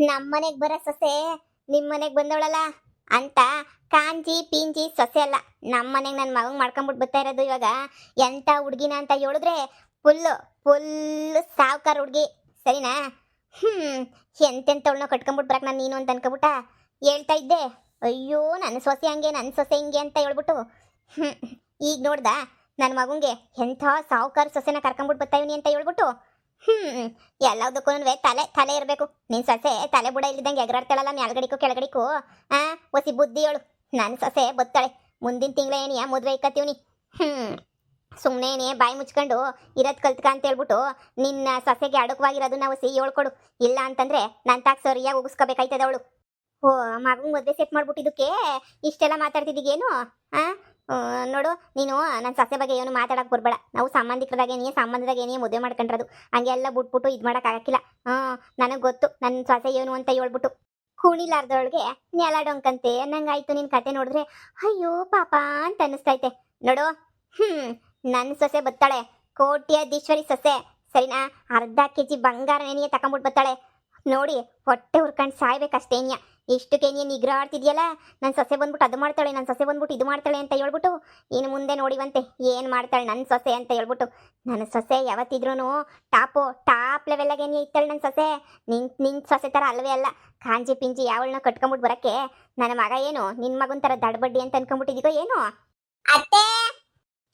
ನಮ್ಮನೆಗ್ ಬರೋ ಸೊಸೆ ನಿಮ್ಮನೆಗ್ ಬಂದವಳಲ್ಲ ಅಂತ ಕಾಂಜಿ ಪಿಂಜಿ ಸೊಸೆ ಅಲ್ಲ. ನಮ್ಮನೆಗ್ ನನ್ನ ಮಗಂಗ್ ಮಾಡ್ಕೊಂಡ್ಬಿಟ್ಟು ಬರ್ತಾ ಇರೋದು ಇವಾಗ. ಎಂತ ಹುಡ್ಗಿನ ಅಂತ ಹೇಳಿದ್ರೆ ಫುಲ್ಲು ಫುಲ್ಲು ಸಾವ್ಕಾರ ಹುಡ್ಗಿ, ಸರಿನಾ? ಹ್ಮ್ ಎಂತೆಂತವಳನ್ನ ಕಟ್ಕೊಂಡ್ಬಿಟ್ಟು ಬರಕ್ ನಾನು ನೀನು ಅಂತ ಅನ್ಕೊಬಿಟ್ಟ ಹೇಳ್ತಾ ಇದ್ದೆ. ಅಯ್ಯೋ ನನ್ನ ಸೊಸೆ ಹಂಗೆ ನನ್ನ ಸೊಸೆ ಹಿಂಗೆ ಅಂತ ಹೇಳ್ಬಿಟ್ಟು ಹ್ಮ್ ಈಗ ನೋಡ್ದ ನನ್ನ ಮಗಂಗೆ ಎಂಥ ಸಾವ್ಕಾರ ಸೊಸೆನ ಕರ್ಕೊಂಡ್ಬಿಟ್ಟು ಬರ್ತಾ ಇವನಿ ಅಂತ ಹೇಳ್ಬಿಟ್ಟು ಎಲ್ಲದಕ್ಕೂ ತಲೆ ತಲೆ ಇರಬೇಕು. ನಿನ್ ಸೊಸೆ ತಲೆ ಬುಡ ಇಲ್ಲಿದ್ದಂಗೆ ಎಗರಾಡ್ತಾಳಲ್ಲ ಮ್ಯಾಲ್ಗಡಿಕೂ ಕೆಳಗಡಿಕೂ. ಒಸಿ ಬುದ್ಧಿ ಹೇಳು. ನನ್ನ ಸೊಸೆ ಬತ್ತಾಳೆ ಮುಂದಿನ ತಿಂಗಳ ಏನಿಯ ಮದುವೆ ಇಕ್ಕತ್ತೀವ್ನಿ. ಸುಮ್ಮನೆ ಬಾಯಿ ಮುಚ್ಕೊಂಡು ಇರೋದು ಕಲ್ತ್ಕ ಅಂತ ಹೇಳ್ಬಿಟ್ಟು ನಿನ್ನ ಸೊಸೆಗೆ ಅಡಕವಾಗಿರೋದನ್ನ ಒಸಿ ಹೇಳ್ಕೊಡು. ಇಲ್ಲ ಅಂತಂದ್ರೆ ನನ್ನ ತಾಕ ಸರಿಯಾಗಿ ಉಗಿಸ್ಕೋಬೇಕಾಯ್ತದ ಅವಳು. ಓ ಮಗಂಗೆ ಮದುವೆ ಸೆಟ್ ಮಾಡ್ಬಿಟ್ಟಿದ್ದಕ್ಕೆ ಇಷ್ಟೆಲ್ಲ ಮಾತಾಡ್ತಿದ್ದೀಗೇನು? ನೋಡು ನೀನು ನನ್ನ ಸೊಸೆ ಬಗ್ಗೆ ಏನು ಮಾತಾಡಕ್ಕೆ ಬರಬೇಡ. ನಾವು ಸಂಬಂಧಿಕರದಾಗೇನಿಯೇ ಸಂಬಂಧದಾಗೇನಿಯೇ ಮದುವೆ ಮಾಡ್ಕೊಂಡಿರೋದು. ಹಂಗೆಲ್ಲ ಬಿಟ್ಬಿಟ್ಟು ಇದು ಮಾಡೋಕ್ಕಾಗಕ್ಕಿಲ್ಲ. ನನಗೆ ಗೊತ್ತು ನನ್ನ ಸೊಸೆ ಏನು ಅಂತ ಹೇಳ್ಬಿಟ್ಟು. ಕುಣಿಲಾರ್ದೊಳಗೆ ನೆಲ ಡೊಂಕಂತೆ ಅನ್ನಂಗಾಯ್ತು ನಿನ್ನ ಕತೆ ನೋಡಿದ್ರೆ. ಅಯ್ಯೋ ಪಾಪ ಅಂತ ಅನ್ನಿಸ್ತೈತೆ ನೋಡು. ನನ್ನ ಸೊಸೆ ಬತ್ತಾಳೆ ಕೋಟ್ಯಾಧೀಶ್ವರಿ ಸೊಸೆ, ಸರಿನಾ? ಅರ್ಧ ಕೆಜಿ ಬಂಗಾರ ನೆನೆಯೇ ತಗೊಂಬಿಟ್ಟು ಬತ್ತಾಳೆ ನೋಡಿ. ಹೊಟ್ಟೆ ಹುರ್ಕೊಂಡು ಸಾಯ್ಬೇಕಷ್ಟೇನಿಯ. ಇಷ್ಟಕ್ಕೇನಿಯ ನಿಗ್ರಾಡ್ತಿದ್ಯಲ್ಲ. ನನ್ನ ಸೊಸೆ ಬಂದ್ಬಿಟ್ಟು ಅದು ಮಾಡ್ತಾಳೆ, ನನ್ನ ಸೊಸೆ ಬಂದ್ಬಿಟ್ಟು ಇದು ಮಾಡ್ತಾಳೆ ಅಂತ ಹೇಳ್ಬಿಟ್ಟು ಇನ್ನು ಮುಂದೆ ನೋಡಿವಂತೆ ಏನು ಮಾಡ್ತಾಳೆ ನನ್ನ ಸೊಸೆ ಅಂತ ಹೇಳ್ಬಿಟ್ಟು. ನನ್ನ ಸೊಸೆ ಯಾವತ್ತಿದ್ರೂ ಟಾಪ್ ಲೆವೆಲ್ಲಾಗೇನಿಯ ಇತ್ತಾಳೆ ನನ್ನ ಸೊಸೆ. ನಿನ್ನ ಸೊಸೆ ಥರ ಅಲ್ಲವೇ ಅಲ್ಲ. ಕಾಂಜಿ ಪಿಂಜಿ ಯಾವಳನ್ನ ಕಟ್ಕೊಂಬಿಟ್ಟು ಬರೋಕ್ಕೆ ನನ್ನ ಮಗ ಏನು ನಿನ್ನ ಮಗನ ಥರ ದಡ್ಬಡ್ಡಿ ಅಂತ ಅನ್ಕೊಂಬಿಟ್ಟಿದ್ದೀಗೋ ಏನು? ಅತ್ತೆ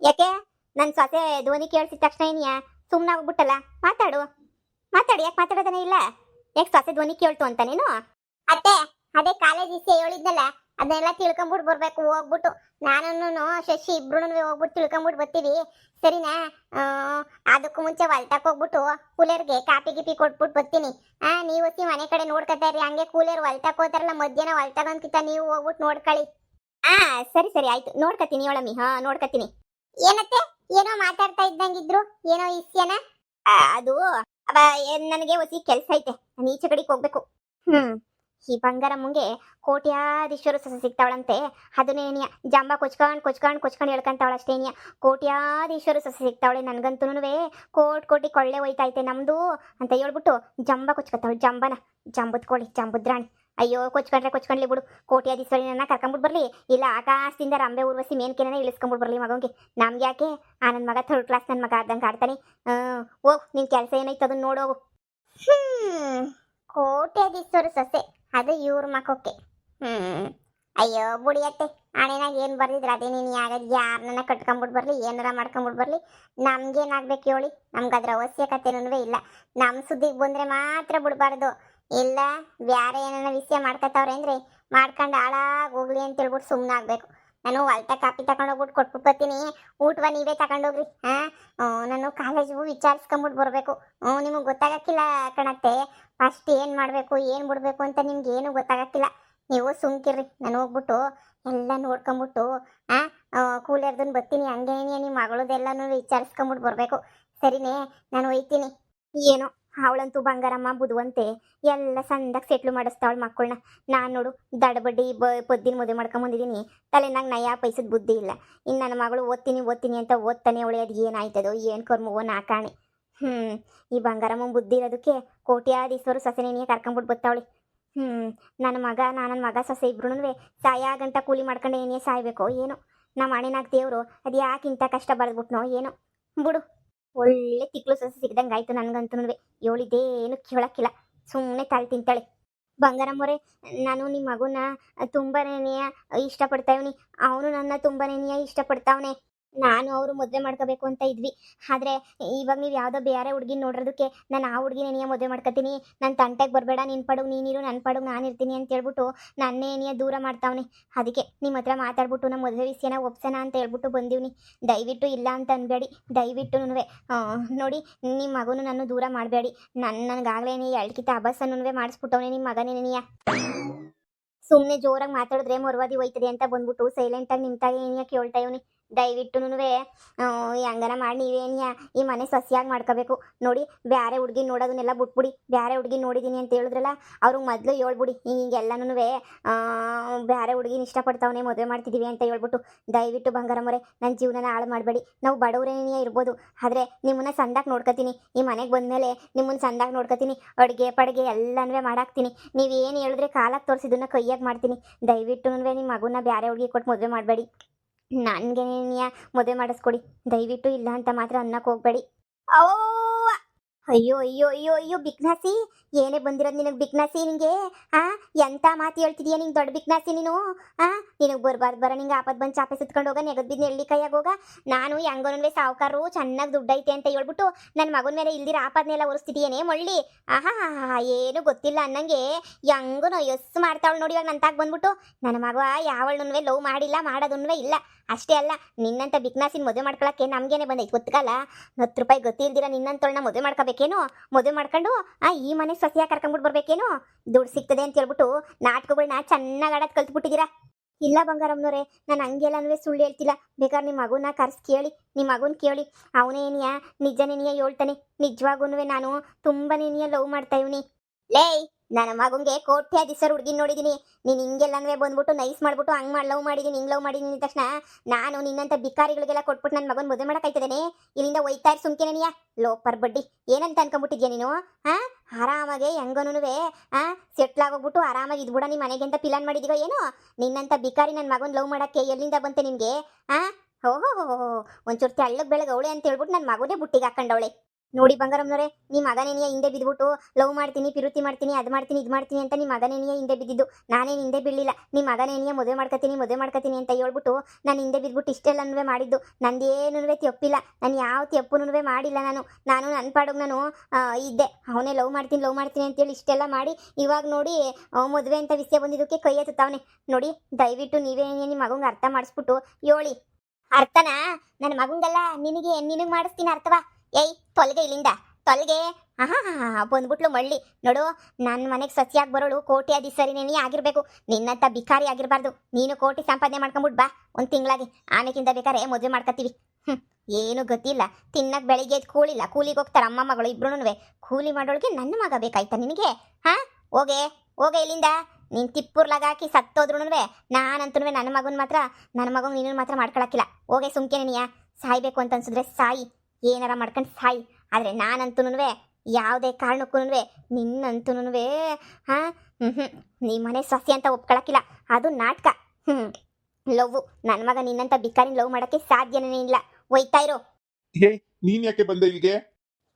ಯಾಕೆ ನನ್ನ ಸೊಸೆ ಧ್ವನಿ ಕೇಳಿಸಿದ ತಕ್ಷಣ ಏನಿಯ ಸುಮ್ಮನೆ ಆಗ್ಬಿಟ್ಟಲ್ಲ? ಮಾತಾಡು ಯಾಕೆ ಮಾತಾಡೋದನೇ ಇಲ್ಲ? ಯಾಕೆ ಸೊಸೆ ಧ್ವನಿ ಕೇಳ್ತು ಅಂತ ನೀನು? ಅತ್ತೆ ಅದೇ ಕಾಲೇಜ್ ಇಸೆ ಹೇಳಿದ್ನಲ್ಲ ಅದನ್ನೆಲ್ಲ ತಿಳ್ಕೊಂಬಿಟ್ಟು ಬರ್ಬೇಕು ಹೋಗ್ಬಿಟ್ಟು. ನಾನು ಶಶಿ ಇಬ್ರು ಹೋಗ್ಬಿಟ್ಟು ತಿಳ್ಕೊಂಬಿಟ್ಟು ಬರ್ತೀವಿ, ಸರಿನಾ? ಅದಕ್ಕೂ ಮುಂಚೆ ಹೊಲ್ಟಕ್ಕೆ ಹೋಗ್ಬಿಟ್ಟು ಕೂಲರ್ಗೆ ಕಾಪಿ ಗಿಪಿ ಕೊಟ್ಬಿಟ್ಟು ಬರ್ತೀನಿ. ನೀವು ಹೊಸಿ ಮನೆ ಕಡೆ ನೋಡ್ಕೊತಾ ಇರಿ. ಹಂಗೆ ಕೂಲರ್ ಹೊಲ್ಟಕ್ಕೆ ಹೋತಾರಲ್ಲ ಮಧ್ಯಾಹ್ನ ಹೊಲ್ಟಗಂತ ನೀವು ಹೋಗ್ಬಿಟ್ಟು ನೋಡ್ಕೊಳ್ಳಿ. ಸರಿ ಆಯ್ತು ನೋಡ್ಕತೀನಿ ಒಳಮಿ. ನೋಡ್ಕತೀನಿ. ಏನತ್ತೆ ಏನೋ ಮಾತಾಡ್ತಾ ಇದ್ದಂಗಿದ್ರು, ಏನೋ ಇಸ್ಯನ? ಅದು ನನಗೆ ಹೊಸಿ ಕೆಲಸ ಐತೆ, ನಾನು ಈಚೆ ಕಡೆಗೆ ಹೋಗ್ಬೇಕು. ಈ ಬಂಗಾರಮ್ಮಂಗೆ ಕೋಟ್ಯಾಧೀಶ್ವರ ಸೊಸೆ ಸಿಗ್ತಾವಳಂತೆ. ಅದನ್ನೇನಿಯ ಜಂಬ ಕೊಚ್ಕೊಂಡು ಹೇಳ್ಕಂತಾವಳಷ್ಟೇನಿಯ. ಕೋಟ್ಯಾಧೀಶ್ವರ ಸೊಸೆ ಸಿಗ್ತಾವಳೆ ನನಗಂತೂ ಕೋಟಿ ಕೊಳ್ಳೆ ಹೋಯ್ತೈತೆ ನಮ್ದು ಅಂತ ಹೇಳ್ಬಿಟ್ಟು ಜಂಬ ಕೊಚ್ಕೊತಾವಳು. ಜಂಬದ ಕೋಳಿ ಜಂಬದ ರಾಣಿ. ಅಯ್ಯೋ ಕೊಚ್ಕೊಂಡ್ಲಿ ಬಿಡು. ಕೋಟ್ಯಾಧೀಶ್ವರಿನ ಕರ್ಕೊಂಬಿಟ್ಟು ಬರಲಿ, ಇಲ್ಲ ಆಕಾಶದಿಂದ ರಂಬೆ ಊರ್ವಸಿ ಮೇನ್ಕೆನ ಇಳಿಸ್ಕೊಂಬಿಟ್ಟು ಬರಲಿ ಮಗಂಗೆ. ನಮ್ಗೆ ಯಾಕೆ? ನನ್ನ ಮಗ 3rd ಕ್ಲಾಸ್ ನನ್ನ ಮಗ ಆದಂಗೆ ಆಡ್ತಾನೆ. ಹೋಗು ನಿನ್ನ ಕೆಲಸ ಏನೈತೆ ಅದನ್ನ ನೋಡೋಗು. ಕೋಟ್ಯಾಧೀಶ್ವರ ಸೊಸೆ ಅದು ಇವ್ರ ಮಕ್ಕಕ್ಕೆ. ಅಯ್ಯೋ ಬುಡಿಯತ್ತೆ ಹಣೆನಾಗ ಏನು ಬರ್ದಿದ್ರೆ ಅದೇ ನೀನು ಆಗೋದು. ಯಾರನ್ನ ಕಟ್ಕೊಂಬಿಟ್ಟು ಬರಲಿ, ಏನಾರ ಮಾಡ್ಕೊಂಬಿಟ್ಟು ಬರಲಿ, ನಮ್ಗೇನಾಗ್ಬೇಕು ಹೇಳಿ? ನಮ್ಗೆ ಅದ್ರ ಅವಶ್ಯಕತೆನೂ ಇಲ್ಲ. ನಮ್ಮ ಸುದ್ದಿಗೆ ಬಂದರೆ ಮಾತ್ರ ಬಿಡಬಾರ್ದು. ಇಲ್ಲ ಬ್ಯಾರೆ ಏನಾರ ವಿಷಯ ಮಾಡ್ಕೊತಾವ್ರೆ ಅಂದರೆ ಮಾಡ್ಕೊಂಡು ಹಾಳಾಗಿ ಹೋಗ್ಲಿ ಅಂತ ಹೇಳ್ಬಿಟ್ಟು ಸುಮ್ಮನೆ ಆಗಬೇಕು. ನಾನು ಹೊಲ್ಟ ಕಾಪಿ ತಗೊಂಡೋಗ್ಬಿಟ್ಟು ಕೊಟ್ಬಿಟ್ಟು ಬರ್ತೀನಿ. ಊಟವ ನೀವೇ ತಗೊಂಡೋಗ್ರಿ. ನಾನು ಕಾಲೇಜಿಗೂ ವಿಚಾರಿಸ್ಕೊಂಬಿಟ್ಟು ಬರಬೇಕು. ನಿಮಗೆ ಗೊತ್ತಾಗಕ್ಕಿಲ್ಲ ಕಣತ್ತೆ. ಫಸ್ಟ್ ಏನು ಮಾಡಬೇಕು ಏನು ಬಿಡಬೇಕು ಅಂತ ನಿಮ್ಗೆ ಏನು ಗೊತ್ತಾಗಕ್ಕಿಲ್ಲ. ನೀವು ಸುಮ್ಕಿರ್ರಿ. ನಾನು ಹೋಗ್ಬಿಟ್ಟು ಎಲ್ಲ ನೋಡ್ಕೊಂಬಿಟ್ಟು ಕೂಲರ್ದನ್ನು ಬರ್ತೀನಿ. ಹಂಗೆ ನಿಮ್ಮ ಮಗಳದೆಲ್ಲನೂ ವಿಚಾರಿಸ್ಕೊಂಬಿಟ್ಟು ಬರಬೇಕು, ಸರಿನೇ? ನಾನು ಒಯ್ತೀನಿ. ಏನೋ ಅವಳಂತೂ ಬಂಗಾರಮ್ಮ ಬುದ್ವಂತೆ ಎಲ್ಲ ಸಂದಾಗ ಸೆಟ್ಲು ಮಾಡಿಸ್ತಾವಳು ಮಕ್ಕಳನ್ನ. ನಾನು ನೋಡು ದಡಬಡ್ಡಿ ಪೊದ್ದಿನ ಮದುವೆ ಮಾಡ್ಕೊಂಬಂದಿದ್ದೀನಿ. ತಲೆನಾಗ ನಯಾ ಪೈಸದ ಬುದ್ಧಿ ಇಲ್ಲ. ಇನ್ನು ನನ್ನ ಮಗಳು ಓದ್ತೀನಿ ಅಂತ ಓದ್ತಾನೆ ಅವಳೆ. ಅದು ಏನಾಯ್ತದೋ ಏನು ಕರ್ಮವೋ ನಾಕಾಣೆ. ಈ ಬಂಗಾರಮ್ಮ ಬುದ್ಧಿ ಇರೋದಕ್ಕೆ ಕೋಟ್ಯಾಧೀಶ್ವರು ಸೊಸೆನೇನಿಯೇ ಕರ್ಕೊಂಬಿಟ್ಟು ಬರ್ತಾವಳಿ. ನನ್ನ ಮಗ ಸೊಸೆ ಇಬ್ರು ಸಾಯಾಗಂಟ ಕೂಲಿ ಮಾಡ್ಕೊಂಡು ಏನೇ ಸಾಯ್ಬೇಕೋ ಏನೋ. ನಮ್ಮ ಹಣೆನಾಗ ದೇವರು ಅದು ಯಾಕೆ ಇಂಥ ಕಷ್ಟ ಬರೆದ್ಬಿಟ್ನೋ ಏನೋ ಬಿಡು. ಒಳ್ಳೆ ತಿಕ್ಲು ಸೊಸೆ ಸಿಗ್ದಂಗೆ ಆಯ್ತು ನನಗಂತೂ. ಹೇಳಿದ್ದೇನು ಕೇಳಕ್ಕಿಲ್ಲ, ಸುಮ್ಮನೆ ತಾಳಿ ತಿಂತಾಳೆ. ಬಂಗಾರಮ್ಮವ್ರೆ, ನಾನು ನಿಮ್ಮ ಮಗುನ ತುಂಬಾನೇ ಇಷ್ಟಪಡ್ತಾವ್ನಿ. ಅವನು ನನ್ನ ತುಂಬಾನೇ ಇಷ್ಟಪಡ್ತಾವನೆ. ನಾನು ಅವರು ಮದುವೆ ಮಾಡ್ಕೋಬೇಕು ಅಂತ ಇದ್ವಿ. ಆದರೆ ಇವಾಗ ನೀವು ಯಾವುದೋ ಬೇರೆ ಹುಡುಗಿನ ನೋಡಿರೋದಕ್ಕೆ ನಾನು ಆ ಹುಡುಗಿನೇನಿಯ ಮದುವೆ ಮಾಡ್ಕೊತೀನಿ. ನನ್ನ ತಂಟೆಗೆ ಬರಬೇಡ, ನಿನ್ನ ಪಡುಗೆ ನೀನಿರು, ನನ್ನ ಪಡುಗೆ ನಾನು ಇರ್ತೀನಿ ಅಂತ ಹೇಳ್ಬಿಟ್ಟು ನನ್ನೇನಿಯ ದೂರ ಮಾಡ್ತಾವನೆ. ಅದಕ್ಕೆ ನಿಮ್ಮ ಹತ್ರ ಮಾತಾಡ್ಬಿಟ್ಟು ನಮ್ಮ ಮದುವೆ ವಿಷಯನ ಒಪ್ಸೋಣ ಅಂತ ಹೇಳ್ಬಿಟ್ಟು ಬಂದೀವ್ನಿ. ದಯವಿಟ್ಟು ಇಲ್ಲ ಅಂತ ಅನ್ಬೇಡಿ, ದಯವಿಟ್ಟು ನೋಡಿ ನಿಮ್ಮ ಮಗನು ನನ್ನ ದೂರ ಮಾಡಬೇಡಿ. ನನಗಾಗಲೇ ಎಳ್ಕಿತ ಅಭಸನೂ ಮಾಡಿಸ್ಬಿಟ್ಟವನೇ ನಿಮ್ಮ ಮಗನೇನಿಯ. ಸುಮ್ಮನೆ ಜೋರಾಗಿ ಮಾತಾಡಿದ್ರೆ ಮೊರವಾದಿ ಹೋಯ್ತದೆ ಅಂತ ಬಂದ್ಬಿಟ್ಟು ಸೈಲೆಂಟಾಗಿ ನಿಂತಾಗ ಏನಿಯ ಕೇಳ್ತಾ ಇವ್ನಿ. ದಯವಿಟ್ಟುನುವೆ ಹೆಂಗನ ಮಾಡಿ ನೀವೇನ್ಯಾ ಈ ಮನೆ ಸೊಸೆಯಾಗಿ ಮಾಡ್ಕೋಬೇಕು. ನೋಡಿ ಬ್ಯಾರೆ ಹುಡ್ಗಿ ನೋಡೋದನ್ನೆಲ್ಲ ಬಿಟ್ಬಿಡಿ. ಬ್ಯಾರೆ ಹುಡ್ಗಿ ನೋಡಿದೀನಿ ಅಂತ ಹೇಳಿದ್ರಲ್ಲ, ಅವ್ರಿಗೆ ಮೊದಲು ಹೇಳ್ಬಿಡಿ ಹಿಂಗೆಲ್ಲನೂ ಬ್ಯಾರೆ ಹುಡ್ಗಿನ ಇಷ್ಟಪಡ್ತಾವನೆ ಮದುವೆ ಮಾಡ್ತಿದೀವಿ ಅಂತ ಹೇಳ್ಬಿಟ್ಟು. ದಯವಿಟ್ಟು ಬಂಗಾರಮ್ಮರೆ ನನ್ನ ಜೀವನನ ಹಾಳು ಮಾಡಬೇಡಿ. ನಾವು ಬಡವರೇನೇ ಇರ್ಬೋದು, ಆದರೆ ನಿಮ್ಮನ್ನ ಸಂದಾಗಿ ನೋಡ್ಕೊತೀನಿ. ಈ ಮನೆಗೆ ಬಂದಮೇಲೆ ನಿಮ್ಮನ್ನ ಸಂದಾಗಿ ನೋಡ್ಕೊತೀನಿ. ಅಡುಗೆ ಪಡುಗೆ ಎಲ್ಲನೂ ಮಾಡಾಕ್ತೀನಿ. ನೀವೇನು ಹೇಳಿದ್ರೆ ಕಾಲಕ್ಕೆ ತೋರಿಸಿದನ್ನ ಕೈಯಾಗಿ ಮಾಡ್ತೀನಿ. ದಯವಿಟ್ಟು ನಿಮ್ಮ ಮಗುನ ಬ್ಯಾರೆ ಹುಡುಗಿ ಕೊಟ್ಟು ಮದುವೆ ಮಾಡಬೇಡಿ. ನನಗೆ ಮದುವೆ ಮಾಡಿಸ್ಕೊಡಿ ದಯವಿಟ್ಟು. ಇಲ್ಲ ಅಂತ ಮಾತ್ರ ಅನ್ನಕ್ಕೆ ಹೋಗ್ಬೇಡಿ. ಓ ಅಯ್ಯೋ ಅಯ್ಯೋ ಅಯ್ಯೋ ಅಯ್ಯೋ ಬಿಕ್ನಾಸಿ, ಏನೇ ಬಂದಿರೋದು ನಿನಗೆ ಬಿಕ್ನಾಸಿ ನಿಂಗೆ? ಎಂತ ಮಾತು ಹೇಳ್ತಿದೀಯ ನಿಂಗೆ? ದೊಡ್ಡ ಬಿಕ್ನಾಸಿ ನೀನು. ನಿನಗೆ ಬರ ನಿಂಗೆ ಆಪತ್ ಬಂದು ಚಾಪೆ ಸುತ್ಕೊಂಡು ಹೋಗ, ನೆಗದ್ ಬಿದ್ದು ಎಳ್ಳಿ ಕೈಯಾಗ ಹೋಗ. ನಾನು ಹೆಂಗೋನವೇ ಸಾವುಕಾರು ಚೆನ್ನಾಗಿ ದುಡ್ಡೈತೆ ಅಂತ ಹೇಳ್ಬಿಟ್ಟು ನನ್ನ ಮಗನ ಮೇಲೆ ಇಲ್ದಿರ ಆಪದ್ನೆಲ್ಲ ಒರೆಸ್ತಿದೀಯೇನೇ ಮೊಳ್ಳಿ? ಏನು ಗೊತ್ತಿಲ್ಲ ಅನ್ನಂಗೆ ಹೆಂಗೂ ಎಸ್ ಮಾಡ್ತಾವಳು ನೋಡಿ. ಇವಾಗ ನಂತಾಗ ಬಂದ್ಬಿಟ್ಟು ನನ್ನ ಮಗ ಯಾವಳನ್ನೂ ಲವ್ ಮಾಡಿಲ್ಲ, ಮಾಡೋದನ್ನೂ ಇಲ್ಲ. ಅಷ್ಟೇ ಅಲ್ಲ, ನಿನ್ನಂತ ಬಿಕ್ನಾಸಿನ ಮದುವೆ ಮಾಡ್ಕೊಳಕ್ಕೆ ನಮ್ಗೇನೆ ಬಂದೈತೆ ಗೊತ್ತಲ್ಲ. 10 ರೂಪಾಯಿ ಗೊತ್ತಿಲ್ದಿರ ನಿನ್ನಂತೊಳನ್ನ ಮದುವೆ ಮಾಡ್ಕೋಬೇಕೇನು? ಮದುವೆ ಮಾಡ್ಕೊಂಡು ಈ ಮನೆ ಸೊಸೆಯಾಗಿ ಕರ್ಕೊಂಡ್ಬಿಟ್ಟು ಬರ್ಬೇಕೇನು? ದುಡ್ಡು ಸಿಗ್ತದೆ ಅಂತ ಹೇಳ್ಬಿಟ್ಟು ನಾಟಕಗಳನ್ನ ಚೆನ್ನಾಗಿ ಆಡೋದು ಕಲ್ತ್ಬಿಟ್ಟಿದ್ದೀರಾ. ಇಲ್ಲ ಬಂಗಾರಮ್ಮನವ್ರೆ, ನಾನು ಹಂಗೆಲ್ಲನೂ ಸುಳ್ಳು ಹೇಳ್ತಿಲ್ಲ. ಬೇಕಾದ್ರೆ ನಿಮ್ಮ ಮಗುನ ಕರ್ಸಿ ಕೇಳಿ, ನಿಮ್ಮ ಮಗುನ ಕೇಳಿ. ಅವನೇನಿಯ ನಿಜನೇನಿಯ ಹೇಳ್ತಾನೆ. ನಿಜವಾಗೂ ನಾನು ತುಂಬಾನೇನಿಯ ಲವ್ ಮಾಡ್ತಾ ಇವ್ನಿ. ಲೇಯ್, ನನ್ನ ಮಗುಂಗೆ ಕೋಟ್ಯಾಧೀಶರು ಹುಡುಗಿನ ನೋಡಿದೀನಿ. ನೀನು ಹಿಂಗೆಲ್ಲನೂ ಬಂದ್ಬಿಟ್ಟು ನೈಸ್ ಮಾಡ್ಬಿಟ್ಟು ಹಂಗೆ ಲವ್ ಮಾಡಿದೀನಿ, ಹಿಂಗೆ ಲವ್ ಮಾಡಿದೀನಿ ಅಂದ ತಕ್ಷಣ ನಾನು ನಿನ್ನಂತ ಬಿಕಾರಿಗಳಿಗೆಲ್ಲ ಕೊಟ್ಬಿಟ್ಟು ನನ್ನ ಮಗನ ಮದುವೆ ಮಾಡೋಕ್ಕಾಯ್ತದೇನೆ? ಇಲ್ಲಿಂದ ಒಯ್ತಾ ಇರ್ ಸುಮ್ಕೆನೆನಿಯ ಲೋಪರ್ ಬಡ್ಡಿ. ಏನಂತ ಅನ್ಕೊಂಬಿಟ್ಟಿದ್ಯಾ ನೀನು? ಆರಾಮಾಗೆ ಹೆಂಗನೂ ಸೆಟ್ಲ್ ಆಗೋಗ್ಬಿಟ್ಟು ಆರಾಮಾಗಿ ಇದ್ಬಿಡ ನಿಮ್ಮ ಮನೆಗೆ ಅಂತ ಪ್ಲಾನ್ ಮಾಡಿದೀಗೋ ಏನು? ನಿನ್ನಂತ ಬಿಕಾರಿ ನನ್ನ ಮಗನ ಲವ್ ಮಾಡೋಕ್ಕೆ ಎಲ್ಲಿಂದ ಬಂತೆ ನಿನಗೆ? ಓಹೋ ಒಂಚೂರು ತೆಳ್ಳಗೆ ಬೆಳಗ್ಗೆ ಅವಳೆ ಅಂತ ಹೇಳ್ಬಿಟ್ಟು ನನ್ನ ಮಗನೇ ಬುಟ್ಟಿಗೆ ಹಾಕೊಂಡವಳೆ. ನೋಡಿ ಬಂಗಾರಮ್ಮನವ್ರೆ, ನಿಮ್ಮ ಮಗನೇನಿಯ ಹಿಂದೆ ಬಿದ್ದುಬಿಟ್ಟು ಲವ್ ಮಾಡ್ತೀನಿ, ಪಿರುತಿ ಮಾಡ್ತೀನಿ, ಅದು ಮಾಡ್ತೀನಿ, ಇದು ಮಾಡ್ತೀನಿ ಅಂತ ನಿಮ್ಮ ಮಗನೇನಿಯ ಹಿಂದೆ ಬಿದ್ದಿದ್ದು. ನಾನೇನು ಹಿಂದೆ ಬೀಳಿಲ್ಲ. ನಿಮ್ಮ ಮಗನೇನಿಯ ಮದುವೆ ಮಾಡ್ಕೊತೀನಿ ಅಂತ ಹೇಳ್ಬಿಟ್ಟು ನಾನು ಹಿಂದೆ ಬಿದ್ದುಬಿಟ್ಟು ಇಷ್ಟೆಲ್ಲನೂ ಮಾಡಿದ್ದು. ನಂದೇನೂ ತಪ್ಪಿಲ್ಲ. ನಾನು ಯಾವ ತಪ್ಪುನೂ ಮಾಡಿಲ್ಲ. ನಾನು ನನ್ನ ಪಾಡಿಗೆ ನಾನು ಇದ್ದೆ. ಅವನೇ ಲವ್ ಮಾಡ್ತೀನಿ ಅಂತೇಳಿ ಇಷ್ಟೆಲ್ಲ ಮಾಡಿ ಇವಾಗ ನೋಡಿ ಮದುವೆ ಅಂತ ವಿಷಯ ಬಂದಿದ್ದಕ್ಕೆ ಕೈ ಎತ್ತುತ್ತಾವನೆ. ನೋಡಿ ದಯವಿಟ್ಟು ನೀವೇ ನಿಮ್ಮ ಮಗಂಗೆ ಅರ್ಥ ಮಾಡಿಸ್ಬಿಟ್ಟು ಹೇಳಿ. ಅರ್ಥನಾ? ನನ್ನ ಮಗಂಗಲ್ಲ, ನಿನಗೆ ಮಾಡಿಸ್ತೀನಿ ಅರ್ಥವಾ? ಏಯ್ ತೊಲಗೆ ಇಲ್ಲಿಂದ, ತೊಲಗೆ. ಬಂದ್ಬಿಟ್ಲು ಮಳ್ಳಿ. ನೋಡು, ನನ್ನ ಮನೆಗೆ ಸಸಿಯಾಗಿ ಬರೋಳು ಕೋಟ್ಯಾಧೀಶರಿನೇ ಆಗಿರ್ಬೇಕು. ನಿನ್ನಂತ ಬಿಕಾರಿ ಆಗಿರಬಾರ್ದು. ನೀನು ಕೋಟಿ ಸಂಪಾದನೆ ಮಾಡ್ಕೊಂಬಿಟ್ಟು ಬಾ ಒಂದು ತಿಂಗಳಾಗಿ. ಆಮೇಕಿಂದ ಬೇಕಾರೆ ಮದುವೆ ಮಾಡ್ಕೊತೀವಿ. ಏನು ಗೊತ್ತಿಲ್ಲ. ತಿನ್ನಕ್ಕೆ ಬೆಳಿಗ್ಗೆ ಕೂಲಿಲ್ಲ, ಕೂಲಿಗೆ ಹೋಗ್ತಾರೆ ಅಮ್ಮ ಮಗಳು ಇಬ್ರು. ಕೂಲಿ ಮಾಡೋಳಿಗೆ ನನ್ನ ಮಗ ಬೇಕಾಯ್ತಾ ನಿನಗೆ? ಹೋಗೆ ಇಲ್ಲಿಂದ. ನೀನು ತಿಪ್ಪುರ್ಲಾಗ ಹಾಕಿ ಸತ್ತೋದ್ರೂ ನಾನಂತೂ ನನ್ನ ಮಗನ ನೀನು ಮಾತ್ರ ಮಾಡ್ಕೊಳಕ್ಕಿಲ್ಲ. ಹೋಗೆ ಸುಮ್ಕೆನೆನಿಯ. ಸಾಯ್ಬೇಕು ಅಂತ ಅನ್ಸಿದ್ರೆ ಸಾಯಿ, ಏನಾರ ಮಾಡ್ಕೊಂಡು ಸಾಯಿ. ಆದರೆ ನಾನಂತೂ ಯಾವುದೇ ಕಾರಣಕ್ಕೂ ನಿನ್ನಂತೂ ನೀ ಮನೆ ಸೊಸೆ ಅಂತ ಒಪ್ಕೊಳಕ್ಕಿಲ್ಲ. ಅದು ನಾಟಕ. ಲವ್ ನನ್ನ ಮಗ ನಿನ್ನಂತ ಬಿಕಾರಿನ ಲವ್ ಮಾಡೋಕ್ಕೆ ಸಾಧ್ಯನೇ ಇಲ್ಲ. ಒಯ್ತಾ ಇರೋ. ನೀನ್ ಯಾಕೆ ಬಂದೆ ಇಲ್ಲಿಗೆ?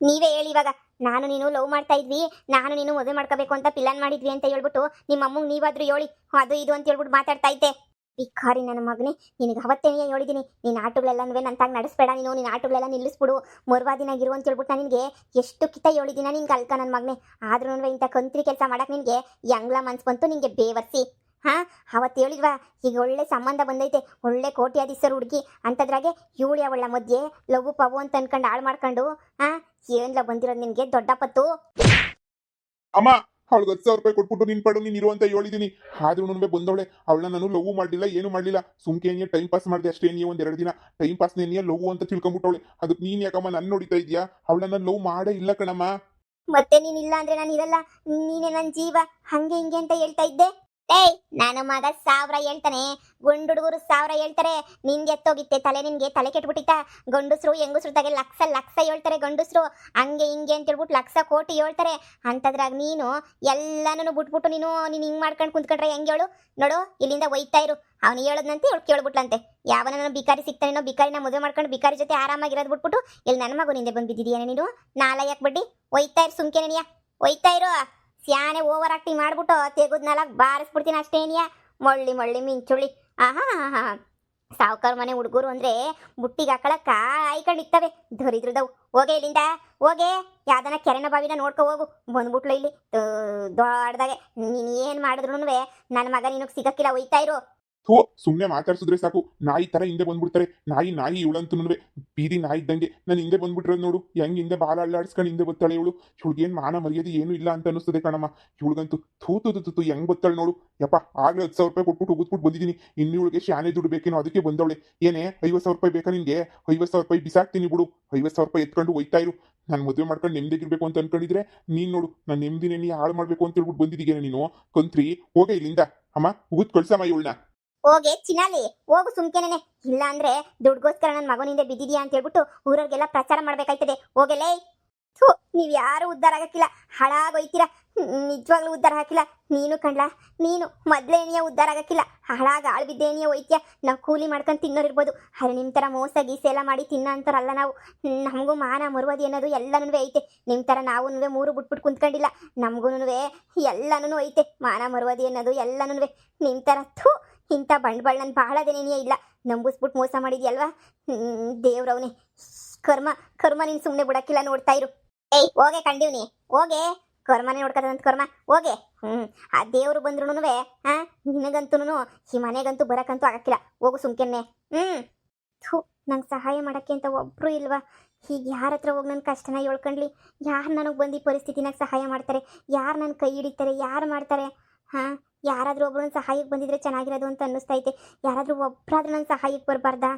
ನೀವೇ ಹೇಳಿ ಇವಾಗ. ನಾನು ನೀನು ಲವ್ ಮಾಡ್ತಾ ಇದ್ವಿ, ನಾನು ನೀನು ಮದುವೆ ಮಾಡ್ಕೋಬೇಕು ಅಂತ ಪ್ಲಾನ್ ಮಾಡಿದ್ವಿ ಅಂತ ಹೇಳ್ಬಿಟ್ಟು ನಿಮ್ಮ ಅಮ್ಮಂಗೆ ನೀವಾದ್ರೂ ಹೇಳಿ ಅದು ಇದು ಅಂತ ಹೇಳ್ಬಿಟ್ಟು ಮಾತಾಡ್ತಾ ಇದ್ದೆ. ಬಿಕಾರಿ ನನ್ನ ಮಗನೇ, ನಿನಗೆ ಅವತ್ತೇನೇ ಹೇಳಿದ್ದೀನಿ, ನೀನು ಆಟಗಳೆಲ್ಲನೂ ನಂತಾಗ ನಡೆಸ್ಬೇಡ. ನೀನು ಆಟಗಳೆಲ್ಲ ನಿಲ್ಲಿಸ್ಬಿಡು, ಮರುವಾದಿನಾಗಿರು ಅಂತ ಹೇಳ್ಬಿಟ್ಟು ನಾನು ನಿನಗೆ ಎಷ್ಟು ಕಿತ್ತ ಹೇಳಿದ್ದೀನ ನಿನ್ಗೆ ಅಲ್ಕ ನನ್ನ ಮಗನೇ. ಆದ್ರೂ ಇಂಥ ಕಂತ್ರಿ ಕೆಲಸ ಮಾಡಕ್ಕೆ ನಿನಗೆ ಹೆಂಗ್ಲ ಮನ್ಸು ಬಂತು ನಿನಗೆ ಬೇವರ್ಸಿ? ಅವತ್ತು ಹೇಳಿದ್ವಾ, ಈಗ ಒಳ್ಳೆ ಸಂಬಂಧ ಬಂದೈತೆ, ಒಳ್ಳೆ ಕೋಟ್ಯಾಧೀಶರು ಹುಡುಗಿ ಅಂತದ್ರಾಗೆ ಇವಳು ಅವಳ ಮಧ್ಯೆ ಲವ್ ಪವು ಅಂತ ಅನ್ಕೊಂಡು ಹಾಳು ಮಾಡ್ಕೊಂಡು ಏನ್ಲ ಬಂದಿರೋದು ನಿನಗೆ ದೊಡ್ಡ ಪತ್ತು? ಅಮ್ಮ, ಅವಳಿಗೆ 10,000 ರೂಪಾಯಿ ಕೊಟ್ಬಿಟ್ಟು ನಿನ್ ಪಡು ನೀನು ಇರುವಂತ ಹೇಳಿದೀನಿ. ಆದ್ರೂ ಬಂದವಳೆ. ಅವಳನ್ನ ನಾನು ಲವ್ ಮಾಡಲಿಲ್ಲ, ಏನು ಮಾಡಲಿಲ್ಲ. ಸುಮ್ಕೆ ಟೈಮ್ ಪಾಸ್ ಮಾಡಿದೆ ಅಷ್ಟೇ. ನೀ ಒಂದೆರಡು ದಿನ ಟೈಮ್ ಪಾಸ್ ಲವ್ ಅಂತ ತಿಳ್ಕೊಂಬಿಟ್ಟವಳೆ. ಅದಕ್ಕೆ ನೀನ್ ಯಾಕಮ್ಮ ನನ್ನ ನೋಡಿತಾ ಇದೀಯಾ? ಅವಳನ್ನ ಲವ್ ಮಾಡೇ ಇಲ್ಲ ಕಣಮ್ಮ. ಮತ್ತೆ ನೀನಿಲ್ಲ ಅಂದ್ರೆ ನಾನು ಇರಲ್ಲ, ನೀನೇ ನನ್ನ ಜೀವ, ಹಂಗೆ ಹಿಂಗೆ ಅಂತ ಹೇಳ್ತಾ ಇದ್ದೆ. ಏಯ್, ನನ್ನ ಮಗ 1000 ಹೇಳ್ತಾನೆ, ಗುಂಡು ಹುಡುಗರು 1000 ಹೇಳ್ತಾರೆ. ನಿನ್ಗೆ ಎತ್ತೋಗಿತ್ತೆ ತಲೆ, ನಿನ್ಗೆ ತಲೆ ಕೆಟ್ಬಿಟ್ಟಿತ್ತ? ಗಂಡಸ್ರು ಹೆಂಗಸ್ರು ತಾಗೆ ಲಕ್ಷ ಹೇಳ್ತಾರೆ ಗಂಡಸ್ರು. ಹಂಗೆ ಹಿಂಗೆ ಅಂತ ಹೇಳ್ಬಿಟ್ಟು ಲಕ್ಷ ಕೋಟಿ ಹೇಳ್ತಾರೆ. ಅಂತದ್ರಾಗ ನೀನು ಎಲ್ಲಾನು ಬಿಟ್ಬಿಟ್ಟು ನೀನು ಹಿಂಗೆ ಮಾಡ್ಕೊಂಡು ಕುಂತ್ಕೊಂಡ್ರೆ ಹೆಂಗೆ ಹೇಳು? ನೋಡು, ಇಲ್ಲಿಂದ ಒಯ್ತಾ ಇರು. ಅವ್ನು ಹೇಳೋದಂತೆ ಇವಳು ಕೇಳ್ಬಿಟ್ಲಂತೆ. ಯಾವನ ಬಿಕಾರಿ ಸಿಗ್ತಾನೇನೋ, ಬಿಕಾರಿನ ಮದುವೆ ಮಾಡ್ಕೊಂಡು ಬಿಕಾರಿ ಜೊತೆ ಆರಾಮಾಗಿರೋದು ಬಿಟ್ಬಿಟ್ಟು ಇಲ್ಲಿ ನನ್ನ ಮಗನಿಂದ ಬಂದ್ಬಿದ್ದಿದೀಯ ನೀನು. ನಾಲಯಕ್ ಬಡ್ಡಿ. ಒಯ್ತಾ ಇರು ಸುಮ್ಕೆನೆನಿಯ, ಒಯ್ತಾ ಇರು. ಸ್ಯಾನೆ ಓವರ್ ಆಕ್ಟಿಂಗ್ ಮಾಡ್ಬಿಟ್ಟು ತೆಗೆದ್ 4 ಬಾರಿಸ್ಬಿಡ್ತೀನಿ ಅಷ್ಟೇನಿಯ. ಮೊಳ್ಳಿ ಮಿಂಚುಳ್ಳಿ. ಸಾವುಕಾರ ಮನೆ ಹುಡುಗರು ಅಂದ್ರೆ ಬುಟ್ಟಿಗೆ ಹಾಕೊಳಕ್ಕ ಆಯ್ಕೊಂಡಿರ್ತವೆ ದರಿದ್ರದವು. ಹೋಗೆ ಇಲ್ಲಿಂದ, ಹೋಗೆ. ಯಾವ್ದನ ಕೆರೆನ ಬಾವಿನ ನೋಡ್ಕೊ ಹೋಗು. ಬಂದ್ಬಿಟ್ಲು ಇಲ್ಲಿ ದೊಡ್ಡದಾಗೆ. ನೀನು ಏನು ಮಾಡಿದ್ರು ನನ್ನ ಮಗ ನಿನಗೆ ಸಿಗಕ್ಕಿಲ್ಲ. ಒಯ್ತಾ ಇರು. ಥೂ ಸುಮ್ನೆ ಮಾತಾಡ್ಸಿದ್ರೆ ಸಾಕು ನಾಯಿ ತರ ಹಿಂದೆ ಬಂದ್ಬಿಡ್ತಾರೆ. ನಾಯಿ ನಾಯಿ ಇವಳಂತೂ ಬೀದಿ ನಾಯಿ ಇದ್ದಂಗೆ ನಾನು ಹಿಂದೆ ಬಂದ್ಬಿಟ್ಟಿರೋದು ನೋಡು, ಹೆಂಗ್ ಹಿಂದೆ ಬಾಲ ಅಲ್ಲಾಡ್ಸ್ಕೊಂಡು ಹಿಂದೆ ಬರ್ತಾಳೆ ಇವಳು. ಇವಳಿಗೇನ್ ಮಾನ ಮರ್ಯಾದೆ ಏನು ಇಲ್ಲ ಅಂತ ಅನಿಸ್ತದೆ ಕಣಮ್ಮ. ಇವಳಿಗಂತೂ ಥೂ ತು ತು ತು ಹೆಂಗ್ ಬರ್ತಾಳೆ ನೋಡು. ಯಪ್ಪ ಆಗ್ಲೇ 10,000 ರೂಪಾಯಿ ಕೊಟ್ಬಿಟ್ಟು ಉಗಿದ್ಬಿಟ್ಟು ಬಂದಿದ್ದೀನಿ. ಇನ್ನು ಇವಳಿಗೆ ಶಾನೆ ದುಡ್ಡು ಬೇಕೇನೋ ಅದಕ್ಕೆ ಬಂದವಳೆ. ಏನೇ 50,000 ರೂಪಾಯಿ ಬೇಕಾ ನಿನ್ಗೆ? 50,000 ರೂಪಾಯಿ ಬಿಸಾಕ್ತೀನಿ ಬಿಡು. 50,000 ರೂಪಾಯಿ ಎತ್ಕೊಂಡು ಒಯ್ತಾ ಇರು. ನಾನು ಮದುವೆ ಮಾಡ್ಕೊಂಡು ನೆಮ್ಮದಿಗಿರ್ಬೇಕು ಅಂತ ಅನ್ಕೊಂಡಿದ್ರೆ ನೀನ್ ನೋಡು ನಾನು ನೆಮ್ಮದಿನೇ ನೀ ಹಾಳು ಮಾಡ್ಬೇಕು ಅಂತ ಹೇಳ್ಬಿಟ್ಟು ಬಂದಿದ್ದೀಗೇನ ನೀನು ಕಂತ್ರಿ. ಹೋಗ ಇಲ್ಲಿಂದ ಅಮ್ಮ, ಉಗಿದ್ ಕಳ್ಸಮ್ಮ ಇವಳನ್ನ. ಹೋಗೆ ಚಿನಾಲಿ, ಹೋಗು ಸುಮ್ಕೆನೇನೆ. ಇಲ್ಲ ಅಂದ್ರೆ ದುಡ್ಗೋಸ್ಕರ ನನ್ನ ಮಗನಿಂದ ಬಿದ್ದಿದ್ಯಾ ಅಂತ ಹೇಳ್ಬಿಟ್ಟು ಊರವ್ರಿಗೆಲ್ಲ ಪ್ರಚಾರ ಮಾಡ್ಬೇಕಾಯ್ತದೆ. ಹೋಗಲೇ. ಥೂ, ನೀವ್ ಯಾರು ಉದ್ಧಾರ ಆಗಕ್ಕಿಲ್ಲ, ಹಾಳಾಗೋಯ್ತೀರಾ. ನಿಜವಾಗ್ಲೂ ಉದ್ಧಾರ ಹಾಕಿಲ್ಲ ನೀನು ಕಣ್ಲಾ. ನೀನು ಮೊದ್ಲೇನಿಯ ಉದ್ಧಾರ ಆಗಕ್ಕಿಲ್ಲ, ಹಾಳಾಗ ಆಳ್ ಬಿದ್ದೇನಿಯ ಹೋಯ್ತ್ಯಾ. ನಾವು ಕೂಲಿ ಮಾಡ್ಕೊಂಡು ತಿನ್ನೋರಿರ್ಬೋದು, ಆದ್ರೆ ನಿಮ್ ತರ ಮೋಸ ಗೀಸ ಎಲ್ಲ ಮಾಡಿ ತಿನ್ನೋ ಅಂತಾರಲ್ಲ ನಾವು. ನಮಗೂ ಮಾನ ಮರುವದಿ ಅನ್ನೋದು ಎಲ್ಲನೂ ಐತೆ. ನಿಮ್ ತರ ನಾವು ಮೂರು ಬಿಟ್ಬಿಟ್ಟು ಕುಂತ್ಕೊಂಡಿಲ್ಲ. ನಮಗೂ ಎಲ್ಲನೂ ಐತೆ ಮಾನ ಮರುವದಿ ಅನ್ನೋದು ಎಲ್ಲನೂ. ನಿಮ್ ತರ ಥೂ ಇಂಥ ಬಂಡವಾಳ ನನ್ನ ಬಹಳದೇನೇನಿಯೇ ಇಲ್ಲ. ನಂಬಿಸ್ಬಿಟ್ಟು ಮೋಸ ಮಾಡಿದ್ಯಲ್ವಾ. ದೇವ್ರವನೇ, ಕರ್ಮ ಕರ್ಮ ನೀನು ಸುಮ್ಮನೆ ಬಿಡಕ್ಕಿಲ್ಲ, ನೋಡ್ತಾ ಇರು. ಏಯ್ ಹೋಗೆ ಕಂಡೀವ್ನಿ, ಹೋಗೆ. ಕರ್ಮನೇ ನೋಡ್ಕದಂತ ಕರ್ಮ, ಹೋಗೆ. ಆ ದೇವ್ರು ಬಂದ್ರೂ ನಿನಗಂತೂ ಈ ಮನೆಗಂತೂ ಬರಕ್ಕಂತೂ ಆಗಕ್ಕಿಲ್ಲ. ಹೋಗು ಸುಮ್ಕೆನ್ನೆ. ಥೂ, ನಂಗೆ ಸಹಾಯ ಮಾಡೋಕ್ಕೆ ಅಂತ ಒಬ್ಬರು ಇಲ್ವಾ? ಹೀಗೆ ಯಾರ ಹತ್ರ ಹೋಗಿ ನನ್ನ ಕಷ್ಟನ ಹೇಳ್ಕೊಂಡ್ಲಿ? ಯಾರು ನನಗೆ ಬಂದು ಈ ಪರಿಸ್ಥಿತಿನಾಗ ಸಹಾಯ ಮಾಡ್ತಾರೆ? ಯಾರು ನನ್ನ ಕೈ ಹಿಡಿತಾರೆ? ಯಾರು ಮಾಡ್ತಾರೆ? ಹಾಂ, ಯಾರಾದರೂ ಒಬ್ರು ನನ್ನ ಸಹಾಯಕ್ಕೆ ಬಂದಿದ್ರೆ ಚೆನ್ನಾಗಿರೋದು ಅಂತ ಅನ್ನಿಸ್ತೈತೆ. ಯಾರಾದರೂ ಒಬ್ಬರಾದ್ರೂ ನನ್ನ ಸಹಾಯಕ್ಕೆ ಬರಬಾರ್ದಾ?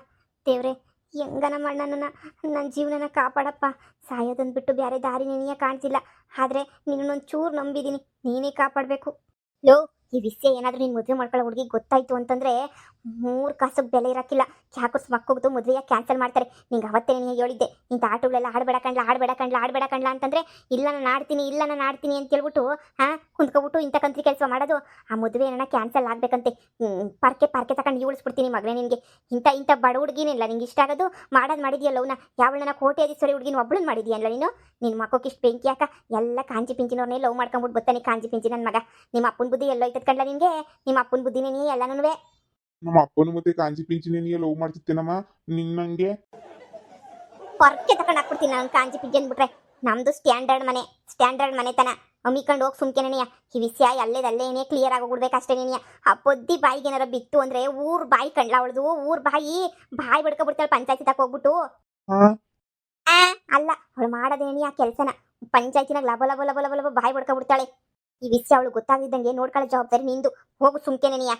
ದೇವ್ರೆ, ಹೆಂಗನ ಮಾಡಿ ನನ್ನ ಜೀವನನ ಕಾಪಾಡಪ್ಪ. ಸಾಯೋದನ್ನು ಬಿಟ್ಟು ಬೇರೆ ದಾರಿ ನಿನಗೆ ಕಾಣ್ತಿಲ್ಲ. ಆದರೆ ನಿನ್ನೊಂದು ಚೂರು ನಂಬಿದ್ದೀನಿ, ನೀನೇ ಕಾಪಾಡಬೇಕು. ಲೋ, ಈ ವಿಷಯ ಏನಾದರೂ ನೀನು ಮದುವೆ ಮಾಡ್ಕೊಳ್ಳೋ ಹುಡುಗಿ ಗೊತ್ತಾಯ್ತು ಅಂತಂದರೆ 3 ಕಾಸಿಗೆ ಬೆಲೆ ಇರೋಕ್ಕಿಲ್ಲ. ಯಾಕೋ ಮಕ್ಕೋಗ್ದು ಮದುವೆಯಾಗಿ ಕ್ಯಾನ್ಸಲ್ ಮಾಡ್ತಾರೆ. ನಿಂಗೆ ಅವತ್ತೇ ನಿನಗೆ ಹೇಳಿದ್ದೆ, ಇಂಥ ಆಟಗಳೆಲ್ಲ ಆಡಬೇಡ ಕಣ್ಲ ಅಂತಂದರೆ ಇಲ್ಲ ನಾನು ಆಡ್ತೀನಿ ಅಂತ ಹೇಳ್ಬಿಟ್ಟು ಕುಂತ್ಕೊಬಿಟ್ಟು ಇಂಥ ಕಂತ್ರಿ ಕೆಲಸ ಮಾಡೋದು. ಆ ಮದುವೆ ಏನಾರ ಕ್ಯಾನ್ಸಲ್ ಆಗಬೇಕಂತೆ. ಪಾರ್ಕೆ ತಗೊಂಡು ಉಳಿಸ್ಬಿಡ್ತೀನಿ ಮಗನೇ ನಿನಗೆ. ಇಂಥ ಬಡ ಹುಡುಗಿನಿಲ್ಲ ನಿಂಗೆ ಇಷ್ಟ ಆಗೋದು. ಮಾಡಿದ್ಯಲ್ಲ ಅವನ್ನ ಯಾವಳನ್ನ ಕೋಟ್ಯಾಧೀಶ್ವರಿ ಹುಡುಗಿನ ಒಬ್ಬಳನ್ನ ಮಾಡಿದ್ಯಲ್ಲ ನೀನು. ನಿನ್ನ ಮಕ್ಕಕ್ಕೆ ಇಷ್ಟು ಬೆಂಕಿ ಯಾಕ? ಎಲ್ಲ ಕಾಂಜಿ ಪಿಂಚಿನವ್ರನ್ನೇ ಲವ್ ಮಾಡ್ಕೊಂಬಿಟ್ಟು ಬರ್ತಾನೆ ಕಾಂಜಿ ಪಿಂಚಿ ನನ್ನ ಮಗ. ನಿಮ್ಮ ಅಪ್ಪನ ಬುದ್ಧಿ ಎಲ್ಲೋ ಐತದ ಕಂಡ್ಲ ನಿನಗೆ. ನಿಮ್ಮ ಅಪ್ಪನ ಬುದ್ಧಿನೇ ನೀ ಎಲ್ಲನೂ. ನಮ್ಮ ಅಪ್ಪನು ಮತ್ತೆ ಕಾಂಜಿ ಪಿಂಚಿನೇ ನೀ ಲವ್ ಮಾಡ್ತಿತ್ತೇನಮ್ಮ ನಿನ್ನಂಗೆ. ಹೊರಕ್ಕೆ ತಗೊಂಡು ಹಾಕ್ಬಿಡ್ತೀನಿ ನಾನು ಕಾಂಜಿ ಪಿಂಚಿ ಅಂದ್ಬಿಟ್ರೆ. ನಮ್ದು ಸ್ಟ್ಯಾಂಡರ್ಡ್ ಮನೆತನ. ಅಮ್ಮಿಕೊಂಡು ಹೋಗಿ ಸುಮ್ಕೆನೆಯ. ಈ ವಿಷಯ ಅಲ್ಲೇದಲ್ಲೇ ಏನೇ ಕ್ಲಿಯರ್ ಆಗೋಗ್ಬಿಡ್ಬೇಕು ಅಷ್ಟೇ ನೀನಿಯ. ಆ ಪೊದ್ದಿ ಬಾಯಿಗೆ ಏನಾರ ಬಿತ್ತು ಅಂದ್ರೆ ಊರ್ ಬಾಯಿ ಕಂಡ್ಲ ಅವಳದು. ಊರ್ ಬಾಯಿ ಬಿಡ್ಕೊಬಿಡ್ತಾಳೆ ಪಂಚಾಯತಿ ತಕ ಹೋಗ್ಬಿಟ್ಟು. ಅಲ್ಲ, ಅವಳು ಮಾಡೋದೇನಿ ಆ ಕೆಲಸನ ಪಂಚಾಯತಿನಾಗ ಲಬ ಬಾಯಿ ಬಿಡ್ಕೊಬಿಡ್ತಾಳೆ. ಈ ವಿಷಯ ಅವಳು ಗೊತ್ತಾಗಿದ್ದಂಗೆ ನೋಡ್ಕೊಳ್ಳೋ ಜವಾಬ್ದಾರಿ ನಿಂದು. ಹೋಗು ಸುಮ್ಕೆನೆಯ.